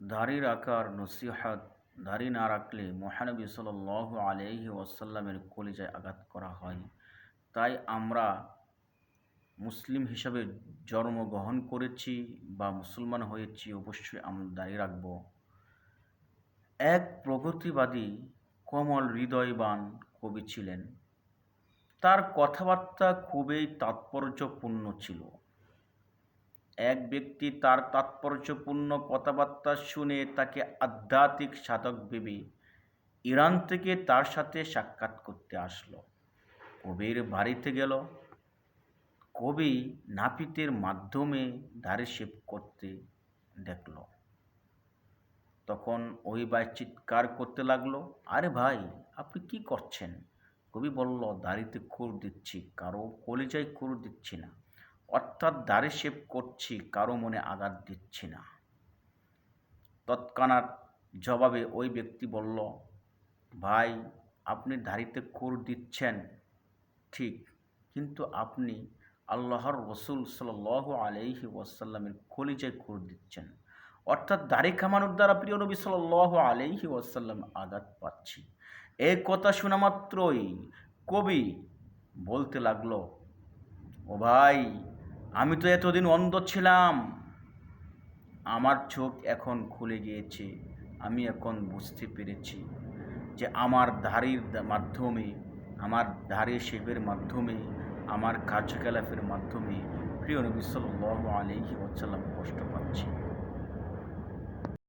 দাড়ি রাখার নসিহত। দাড়ি না রাখলে মহানবী সাল্লাল্লাহু আলাইহি ওয়াসাল্লামের কলিজায় আঘাত করা হয়। তাই আমরা মুসলিম হিসাবে জন্মগ্রহণ করেছি বা মুসলমান হয়েছি, অবশ্যই আমরা দাড়ি রাখব। এক প্রগতিবাদী কোমল হৃদয়বান কবি ছিলেন। তার কথাবার্তা খুবই তাৎপর্যপূর্ণ ছিল। এক ব্যক্তি তার তাৎপর্যপূর্ণ কথাবার্তা শুনে তাকে আধ্যাত্মিক সাধক ভেবে ইরান থেকে তার সাথে সাক্ষাৎ করতে আসলো। কবির বাড়িতে গেল। কবি নাপিতের মাধ্যমে দাড়ি শেভ করতে দেখল। তখন ওই ভাই চিৎকার করতে লাগলো, আরে ভাই, আপনি কি করছেন? কবি বলল, দাড়িতে খুর দিচ্ছি, কারো কলিজায় খুর দিচ্ছি না। অর্থাৎ দাড়ি শেভ করছি, কারো মনে আঘাত দিচ্ছি না। তৎক্ষণাৎ জবাবে ওই ব্যক্তি বলল, ভাই, আপনি দাড়িতে খুর দিচ্ছেন ঠিক, কিন্তু আপনি আল্লাহর রসুল সাল্লাল্লাহু আলাইহি ওয়াসাল্লামের কলিজায় খুর দিচ্ছেন। অর্থাৎ দাড়ি কামানোর দ্বারা প্রিয় নবী সাল্লাল্লাহু আলাইহি ওয়াসাল্লাম আঘাত পাচ্ছি। এই কথা শোনা মাত্রই কবি বলতে লাগলো, ও ভাই, আমি তো এতদিন অন্ধ ছিলাম, আমার চোখ এখন খুলে গিয়েছে। আমি এখন বুঝতে পেরেছি যে আমার দাড়ির মাধ্যমে, আমার দাড়ি শেভের মাধ্যমে, আমার কার্যকলাপের মাধ্যমে প্রিয় নবী সাল্লাল্লাহু আলাইহি ওয়াসাল্লাম কষ্ট পাচ্ছি।